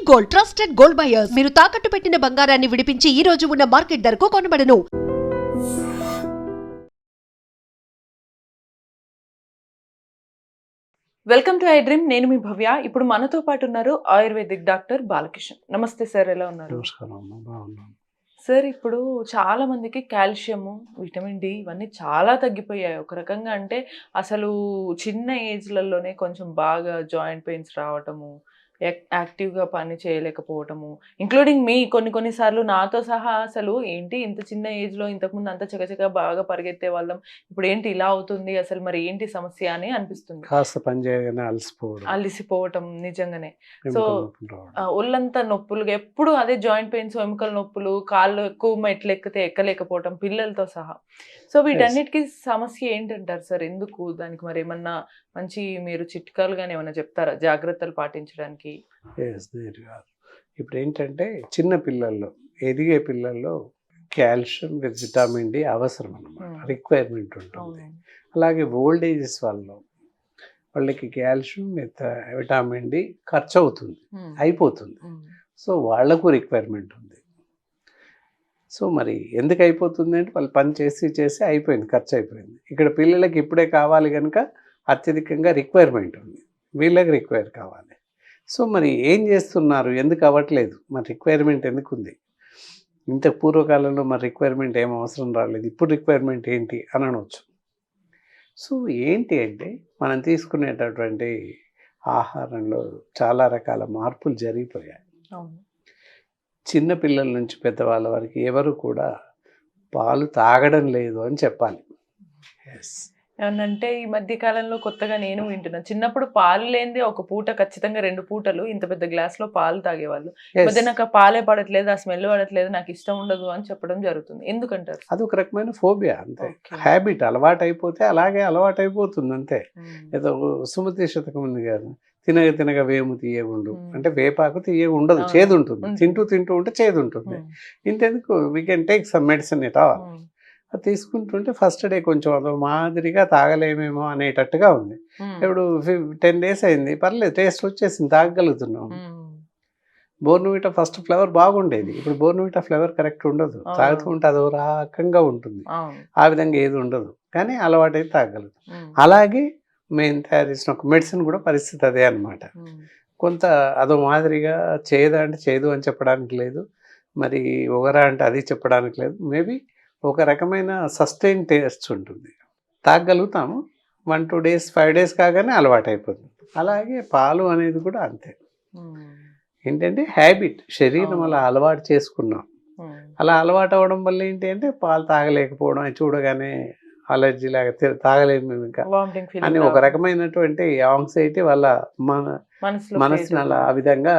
Gold, trusted gold buyers. మీరు తాకట్టు పెట్టిన బంగారాన్ని విడిపించి ఈ రోజు ఉన్న మార్కెట్ ధరకు కొనబడను. Welcome to I dream. నేను మీ భవ్య. ఇప్పుడు మనతో పాటు ఉన్నారు ఆయుర్వేదిక్ డాక్టర్ బాలకిషన్. నమస్తే సార్, ఎలా ఉన్నారు? నమస్కారం అమ్మా, బాగున్నాను సార్. ఇప్పుడు చాలా మందికి కాల్షియము, విటమిన్ డి ఇవన్నీ చాలా తగ్గిపోయాయి ఒక రకంగా. అంటే అసలు చిన్న ఏజ్లలోనే కొంచెం బాగా జాయింట్ పెయిన్స్ రావటము, యాక్టివ్గా పని చేయలేకపోవటము, ఇంక్లూడింగ్ మీ కొన్నిసార్లు నాతో సహా అసలు ఏంటి ఇంత చిన్న ఏజ్లో ఇంతకుముందు అంత చకచక బాగా పరిగెత్తే వాళ్ళం, ఇప్పుడు ఏంటి ఇలా అవుతుంది, అసలు మరి ఏంటి సమస్య అని అనిపిస్తుంది. కాస్త పని చేయగానే అలసిపోవటం నిజంగానే. సో ఎముకల నొప్పులు రావడం. ఒళ్ళంతా నొప్పులు, ఎప్పుడు అదే జాయింట్ పెయిన్స్, ఎముకల నొప్పులు, కాళ్ళు ఎక్కువ మెట్లు ఎక్కితే ఎక్కలేకపోవటం పిల్లలతో సహా. సో వీటన్నిటికీ సమస్య ఏంటంటారు సార్? ఎందుకు దానికి మరి ఏమన్నా మంచి మీరు చిట్కాలుగానే ఏమైనా చెప్తారా జాగ్రత్తలు పాటించడానికి? ఇప్పుడు ఏంటంటే చిన్న పిల్లల్లో, ఎదిగే పిల్లల్లో కాల్షియం విత్ విటమిన్ డి అవసరం అన్నమాట, రిక్వైర్మెంట్ ఉంటుంది. అలాగే ఓల్డ్ ఏజెస్ వాళ్ళకి కాల్షియం విత్ విటమిన్ డి ఖర్చు అవుతుంది, అయిపోతుంది. సో వాళ్లకు రిక్వైర్మెంట్ ఉంది. సో మరి ఎందుకు అయిపోతుంది అంటే వాళ్ళు పని చేసి అయిపోయింది, ఖర్చు అయిపోయింది. ఇక్కడ పిల్లలకి ఇప్పుడే కావాలి కనుక అత్యధికంగా రిక్వైర్మెంట్ ఉంది, వీళ్ళకి రిక్వైర్ కావాలి. సో మరి ఏం చేస్తున్నారు, ఎందుకు అవ్వట్లేదు, మరి రిక్వైర్మెంట్ ఎందుకు ఉంది? ఇంత పూర్వకాలంలో మరి రిక్వైర్మెంట్ ఏం అవసరం రాలేదు, ఇప్పుడు రిక్వైర్మెంట్ ఏంటి అని అనవచ్చు. సో ఏంటి అంటే మనం తీసుకునేటటువంటి ఆహారంలో చాలా రకాల మార్పులు జరిగిపోయాయి. చిన్న పిల్లల నుంచి పెద్దవాళ్ళ వరకు ఎవరు కూడా పాలు తాగడం లేదు అని చెప్పాలి. ఏమన్నంటే ఈ మధ్య కాలంలో కొత్తగా నేను వింటున్నాను, చిన్నప్పుడు పాలు లేనిదే ఒక పూట ఖచ్చితంగా 2 పూటలు ఇంత పెద్ద గ్లాస్లో పాలు తాగేవాళ్ళు. మధ్య నాకు ఆ పాలే పడట్లేదు, ఆ స్మెల్ పడట్లేదు, నాకు ఇష్టం ఉండదు అని చెప్పడం జరుగుతుంది. ఎందుకంటారు? అది ఒక రకమైన ఫోబియా, అంతే. హ్యాబిట్, అలవాటు అయిపోతే అలాగే అలవాటు అయిపోతుంది, అంతే. ఏదో సుమతి శతకం ఉంది కదా, తినగా వేము తీయగుండు అంటే వేపాకు తీయగా ఉండదు, చేదు ఉంటుంది. తింటూ ఉంటే చేదు ఉంటుంది. ఇంతెందుకు, we can take some medicine it all. అది తీసుకుంటుంటే ఫస్ట్ డే కొంచెం అదో మాదిరిగా తాగలేమేమో అనేటట్టుగా ఉంది. ఇప్పుడు 10 days అయింది, పర్లేదు, టేస్ట్ వచ్చేసింది, తాగగలుగుతున్నాం. బోర్న్విటా ఫస్ట్ ఫ్లేవర్ బాగుండేది, ఇప్పుడు బోర్న్విటా ఫ్లేవర్ కరెక్ట్ ఉండదు, తాగుతూ ఉంటే అదో రకంగా ఉంటుంది. ఆ విధంగా ఏది ఉండదు, కానీ అలవాటు అయితే తాగలుగుతాం. అలాగే మేము తయారు చేసిన ఒక మెడిసిన్ కూడా పరిస్థితి అదే అనమాట. కొంత అదో మాదిరిగా చేదా అంటే చేదు అని చెప్పడానికి లేదు, మరి ఒగరా అంటే అది చెప్పడానికి లేదు. మేబీ ఒక రకమైన సస్టైన్ టేస్ట్ ఉంటుంది, తాగలుగుతాము. 1-2 days 5 days కాగానే అలవాటు అయిపోతుంది. అలాగే పాలు అనేది కూడా అంతే. ఏంటంటే హ్యాబిట్, శరీరం అలా అలవాటు చేసుకున్నాం. అలా అలవాటు అవ్వడం వల్ల ఏంటి అంటే పాలు తాగలేకపోవడం, అది చూడగానే అలర్జీ లాగా తాగలేము మేము ఇంకా అని ఒక రకమైనటువంటి యాంగ్జైటీ వాళ్ళ మనసుని అలా ఆ విధంగా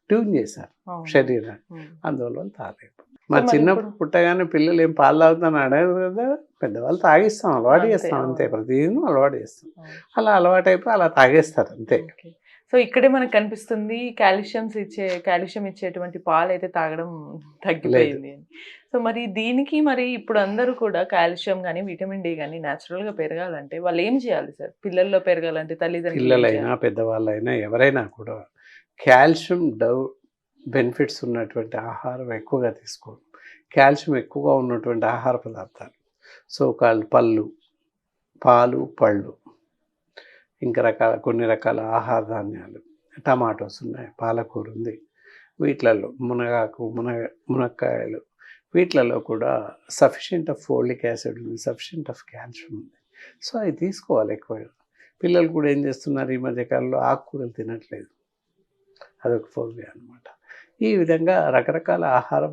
ట్యూన్ చేశారు శరీరాన్ని, అందువల్ల తాగలేదు. మరి చిన్నప్పుడు పుట్టగానే పిల్లలు ఏం పాలు తాగుతాను అడగదు కదా, పెద్దవాళ్ళు తాగిస్తాం, అలవాటు చేస్తాం, అంతే. ప్రతిదీ అలవాటు చేస్తాం, అలా అలవాటు అయిపోయి అలా తాగేస్తారు, అంతే. సో ఇక్కడే మనకు కనిపిస్తుంది కాల్షియం ఇచ్చేటువంటి పాలు అయితే తాగడం తగ్గిపోయింది. సో మరి దీనికి మరి ఇప్పుడు అందరూ కూడా కాల్షియం కానీ విటమిన్ డి కానీ న్యాచురల్గా పెరగాలంటే వాళ్ళు ఏం చేయాలి సార్? పిల్లల్లో పెరగాలంటే తల్లిదండ్రులు, పిల్లలైనా పెద్దవాళ్ళైనా ఎవరైనా కూడా కాల్షియం బెనిఫిట్స్ ఉన్నటువంటి ఆహారం ఎక్కువగా తీసుకోవడం, కాల్షియం ఎక్కువగా ఉన్నటువంటి ఆహార పదార్థాలు, సో పళ్ళు, పాలు, పళ్ళు, ఇంకా కొన్ని రకాల ఆహార ధాన్యాలు, టమాటోస్ ఉన్నాయి, పాలకూర ఉంది, వీటిలలో మునక్కాయలు, వీటిలలో కూడా సఫిషియెంట్ ఆఫ్ ఫోలిక్ యాసిడ్ ఉంది, సఫిషియెంట్ ఆఫ్ కాల్షియం ఉంది. సో అవి తీసుకోవాలి ఎక్కువగా. పిల్లలు కూడా ఏం చేస్తున్నారు ఈ మధ్యకాలంలో, ఆకుకూరలు తినట్లేదు, అదొక ఫోబియా అనమాట. ఈ విధంగా రకరకాల ఆహారం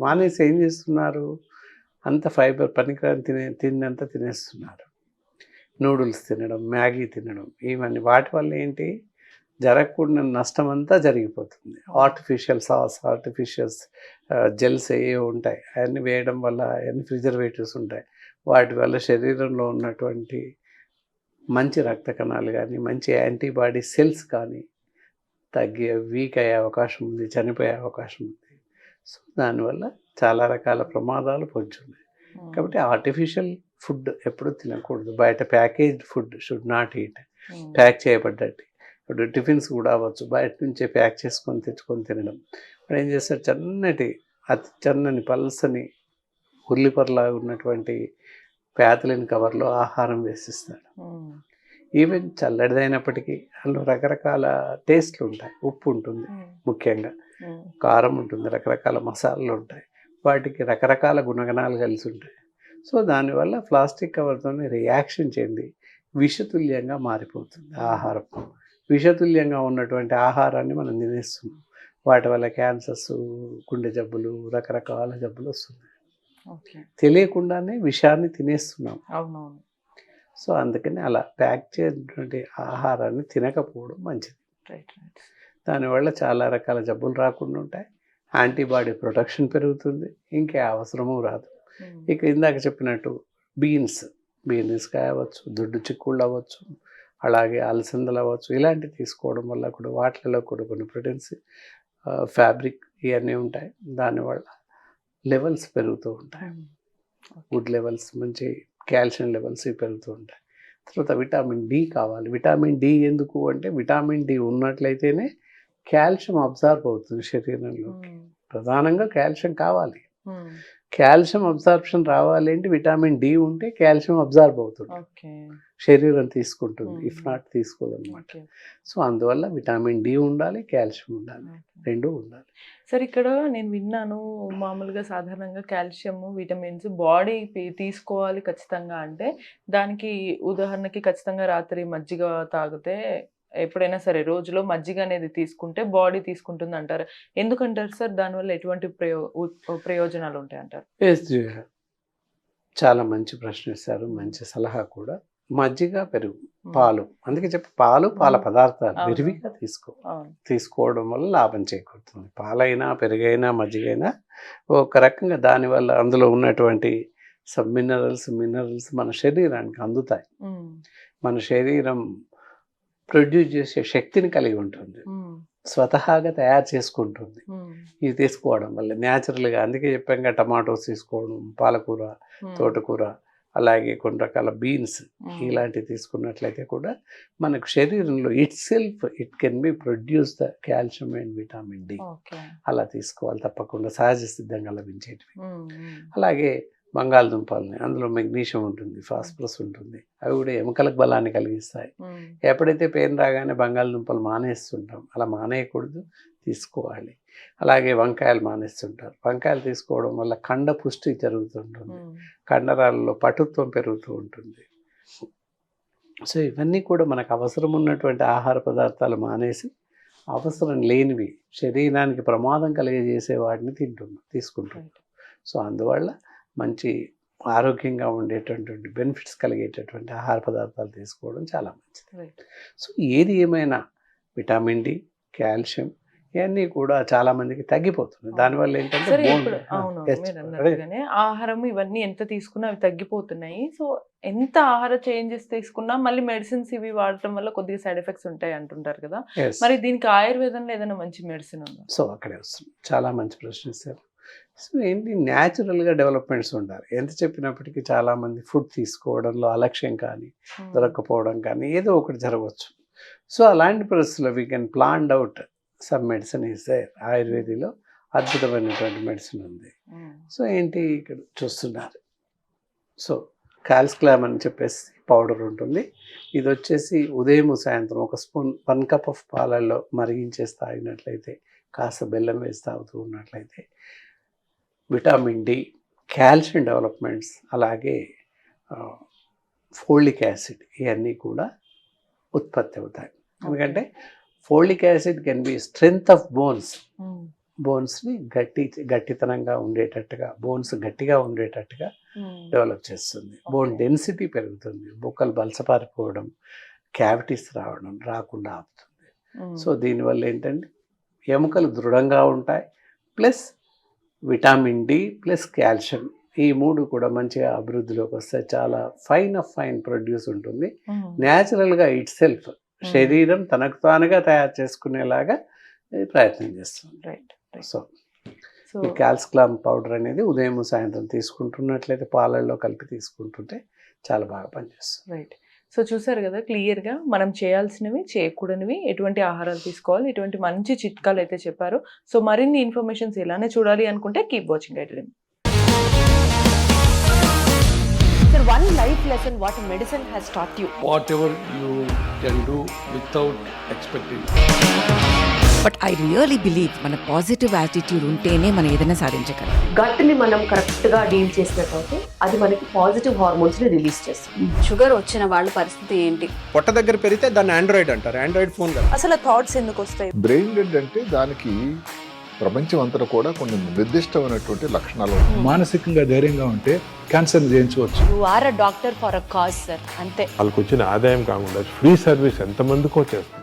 మానేసి ఏం చేస్తున్నారు, అంత ఫైబర్ పనికిరాని తిన్నంత తినేస్తున్నారు. నూడిల్స్ తినడం, మ్యాగీ తినడం, ఇవన్నీ వాటి వల్ల ఏంటి జరగకుండా నష్టం అంతా జరిగిపోతుంది. ఆర్టిఫిషియల్ సాస్, ఆర్టిఫిషియల్ జెల్స్ ఏవో ఉంటాయి, అవన్నీ వేయడం వల్ల అవన్నీ ప్రిజర్వేటివ్స్ ఉంటాయి. వాటి వల్ల శరీరంలో ఉన్నటువంటి మంచి రక్త కణాలు కానీ, మంచి యాంటీబాడీ సెల్స్ కానీ వీక్ అయ్యే అవకాశం ఉంది, చనిపోయే అవకాశం ఉంది. సో దానివల్ల చాలా రకాల ప్రమాదాలు పొంచున్నాయి. కాబట్టి ఆర్టిఫిషియల్ ఫుడ్ ఎప్పుడు తినకూడదు, బయట packaged food should not eat. Pack చేయబడ్డట్టు ఇప్పుడు టిఫిన్స్ కూడా అవ్వచ్చు, బయట నుంచే ప్యాక్ చేసుకొని తెచ్చుకొని తినడం. ఇప్పుడు ఏం చేస్తారు, అతి చన్నని పల్సని ఉల్లిపొరలాగా ఉన్నటువంటి ప్యాతలిన్ కవర్లో ఆహారం వేసిస్తాడు. ఈవెన్ చల్లడిదైనప్పటికీ అందులో రకరకాల టేస్ట్లు ఉంటాయి. ఉప్పు ఉంటుంది, ముఖ్యంగా కారం ఉంటుంది, రకరకాల మసాలాలు ఉంటాయి, వాటికి రకరకాల గుణగణాలు కలిసి ఉంటాయి. సో దానివల్ల ప్లాస్టిక్ కవర్తో రియాక్షన్ చెంది విషతుల్యంగా మారిపోతుంది ఆహారం. విషతుల్యంగా ఉన్నటువంటి ఆహారాన్ని మనం తినేస్తున్నాం. వాటి వల్ల క్యాన్సర్స్, గుండె జబ్బులు, రకరకాల జబ్బులు వస్తున్నాయి. తెలియకుండానే విషాన్ని తినేస్తున్నాం. అవునవును. సో అందుకని అలా ప్యాక్ చేసినటువంటి ఆహారాన్ని తినకపోవడం మంచిది. దానివల్ల చాలా రకాల జబ్బులు రాకుండా ఉంటాయి, యాంటీబాడీ ప్రొటెక్షన్ పెరుగుతుంది, ఇంకే అవసరము రాదు. ఇక ఇందాక చెప్పినట్టు బీన్స్ కావచ్చు, దొడ్డు చిక్కుళ్ళు అవ్వచ్చు, అలాగే అలసందలు అవ్వచ్చు, ఇలాంటివి తీసుకోవడం వల్ల కూడా వాటిలో కూడా కొన్ని ప్రోటీన్స్, ఫ్యాబ్రిక్ ఇవన్నీ ఉంటాయి. దానివల్ల లెవెల్స్ పెరుగుతూ ఉంటాయి, గుడ్ లెవెల్స్, మంచి కాల్షియం లెవెల్స్ పెరుగుతూ ఉంటాయి. తర్వాత విటమిన్ డి కావాలి. విటమిన్ డి ఎందుకు అంటే, విటమిన్ డి ఉన్నట్లయితేనే కాల్షియం అబ్జార్బ్ అవుతుంది శరీరంలోకి. ప్రధానంగా కాల్షియం కావాలి. కాల్షియం అబ్జార్ప్షన్ రావాలి అంటే విటమిన్ డి ఉంటే కాల్షియం అబ్జార్బ్ అవుతుంది, శరీరం తీసుకుంటుంది, ఇఫ్ నాట్ తీసుకోదన్నమాట. సో అందువల్ల విటమిన్ డి ఉండాలి, కాల్షియం ఉండాలి, రెండు ఉండాలి. సార్ ఇక్కడ నేను విన్నాను, మామూలుగా సాధారణంగా కాల్షియం, విటమిన్స్ బాడీ తీసుకోవాలి ఖచ్చితంగా అంటే, దానికి ఉదాహరణకి ఖచ్చితంగా రాత్రి మజ్జిగ తాగితే, ఎప్పుడైనా సరే రోజులో మజ్జిగ అనేది తీసుకుంటే బాడీ తీసుకుంటుంది అంటారు. ఎందుకంటారు సార్? దానివల్ల ఎటువంటి ప్రయోజనాలు ఉంటాయి అంటారు? చాలా మంచి ప్రశ్న ఇస్తారు, మంచి సలహా కూడా. మజ్జిగ, పెరుగు, పాలు, అందుకే పాల పదార్థాలు విరివిగా తీసుకోవడం వల్ల లాభం చేకూరుతుంది. పాలైనా, పెరుగైనా, మజ్జిగైనా ఒక రకంగా దానివల్ల అందులో ఉన్నటువంటి సబ్ మినరల్స్ మన శరీరానికి అందుతాయి. మన శరీరం ప్రొడ్యూస్ చేసే శక్తిని కలిగి ఉంటుంది, స్వతహాగా తయారు చేసుకుంటుంది ఇది తీసుకోవడం వల్ల న్యాచురల్గా. అందుకే చెప్పాక టమాటోస్ తీసుకోవడం, పాలకూర, తోటకూర, అలాగే కొన్ని రకాల బీన్స్, ఇలాంటివి తీసుకున్నట్లయితే కూడా మనకు శరీరంలో it can be produce the calcium and vitamin D. అలా తీసుకోవాలి తప్పకుండా, సహజ సిద్ధంగా లభించేటివి. అలాగే బంగాళదుంపల్ని, అందులో మెగ్నీషియం ఉంటుంది, ఫాస్ఫరస్ ఉంటుంది, అవి కూడా ఎముకలకు బలాన్ని కలిగిస్తాయి. ఎప్పుడైతే పెయిన్ రాగానే బంగాళదుంపలు మానేస్తుంటాం, అలా మానేయకూడదు, తీసుకోవాలి. అలాగే వంకాయలు మానేస్తుంటారు, వంకాయలు తీసుకోవడం వల్ల కండ పుష్టి జరుగుతుంటుంది, కండరాలలో పటుత్వం పెరుగుతూ ఉంటుంది. సో ఇవన్నీ కూడా మనకు అవసరం ఉన్నటువంటి ఆహార పదార్థాలు మానేసి అవసరం లేనివి, శరీరానికి ప్రమాదం కలిగజేసే వాటిని తీసుకుంటున్నాం. సో అందువల్ల మంచి ఆరోగ్యంగా ఉండేటటువంటి బెనిఫిట్స్ కలిగేటటువంటి ఆహార పదార్థాలు తీసుకోవడం చాలా మంచిది. సో ఏది ఏమైనా విటమిన్ డి, కాల్షియం ఇవన్నీ కూడా చాలా మందికి తగ్గిపోతుంది. దానివల్ల ఏంటంటే ఆహారం ఇవన్నీ ఎంత తీసుకున్నా అవి తగ్గిపోతున్నాయి. సో ఎంత ఆహార చేంజెస్ తీసుకున్నా మళ్ళీ మెడిసిన్స్ ఇవి వాడటం వల్ల కొద్దిగా సైడ్ ఎఫెక్ట్స్ ఉంటాయి అంటుంటారు కదా, మరి దీనికి ఆయుర్వేదంలో ఏదైనా మంచి మెడిసిన్ ఉందా? సో అక్కడే వస్తుంది, చాలా మంచి ప్రశ్న ఇస్తారు. సో ఏంటి, న్యాచురల్గా డెవలప్మెంట్స్ ఉండాలి. ఎంత చెప్పినప్పటికీ చాలామంది ఫుడ్ తీసుకోవడంలో అలక్ష్యం కానీ, దొరకపోవడం కానీ ఏదో ఒకటి జరగవచ్చు. సో అలాంటి పరిస్థితుల్లో we can plan out some medicine is there. ఆయుర్వేదిలో అద్భుతమైనటువంటి మెడిసిన్ ఉంది. సో ఏంటి ఇక్కడ చూస్తున్నారు, సో కాల్స్క్లామ్ అని చెప్పేసి పౌడర్ ఉంటుంది. ఇది వచ్చేసి ఉదయం సాయంత్రం 1 స్పూన్ 1 కప్ ఆఫ్ పాలల్లో మరిగించేసి తాగినట్లయితే, కాస్త బెల్లం వేసి తాగుతూ ఉన్నట్లయితే విటమిన్ డి, కాల్షియం డెవలప్మెంట్స్, అలాగే ఫోలిక్ యాసిడ్ ఇవన్నీ కూడా ఉత్పత్తి అవుతాయి. ఎందుకంటే folic acid can be strength of బోన్స్ని గట్టితనంగా ఉండేటట్టుగా, బోన్స్ గట్టిగా ఉండేటట్టుగా డెవలప్ చేస్తుంది. బోన్ డెన్సిటీ పెరుగుతుంది, బొక్కలు బలసపారిపోవడం, క్యావిటీస్ రాకుండా ఆపుతుంది. సో దీనివల్ల ఏంటంటే ఎముకలు దృఢంగా ఉంటాయి, plus vitamin D plus calcium ఈ మూడు కూడా మంచిగా అభివృద్ధిలోకి వస్తాయి. చాలా ఫైన్ ప్రొడ్యూస్ ఉంటుంది. న్యాచురల్గా ఇట్ సెల్ఫ్ శరీరం తనకు తానుగా తయారు చేసుకునేలాగా ప్రయత్నం చేస్తుంది. సో ఈ కాల్స్క్లామ్ పౌడర్ అనేది ఉదయం సాయంత్రం తీసుకుంటున్నట్లయితే పాలల్లో కలిపి తీసుకుంటుంటే చాలా బాగా పనిచేస్తుంది. రైట్. సో చూసారు కదా క్లియర్గా మనం చేయాల్సినవి, చేయకూడనివి, ఎటువంటి ఆహారాలు తీసుకోవాలి, ఎటువంటి మంచి చిట్కాలు అయితే చెప్పారు. సో మరిన్ని ఇన్ఫర్మేషన్స్ ఇలానే చూడాలి అనుకుంటే keep watching iDream. Sir, one life lesson what medicine has taught you. whatever you can do without expecting. But I really believe మన పాజిటివ్ యాటిట్యూడ్ ఉంటేనే మనం ఏదైనా సాధించగలం. గట్ని మనం కరెక్ట్గా డీల్ చేసినట్లయితే అది మనకి పాజిటివ్ హార్మోన్స్ని రిలీజ్ చేస్తుంది. షుగర్ వచ్చిన వాళ్ళ పరిస్థితి ఏంటి? పొట్ట దగ్గర పెరిగితే దాన్ని ఆండ్రాయిడ్ అంటారు, ఆండ్రాయిడ్ ఫోన్ కదా. అసలు థాట్స్ ఎందుకు వస్తాయి? బ్రెయిన్ డెడ్ అంటే దానికి ప్రపంచం అంతా కూడా కొన్ని నిర్దిష్టమైనటువంటి లక్షణాలు ఉంటాయి. మానసికంగా ధైర్యంగా ఉంటే క్యాన్సర్ జయించవచ్చు. You are a doctor for a cause sir, అంతే. వాళ్ళకి వచ్చిన ఆదాయం కాకుండా ఫ్రీ సర్వీస్ ఎంతమందికో చేస్తుంది.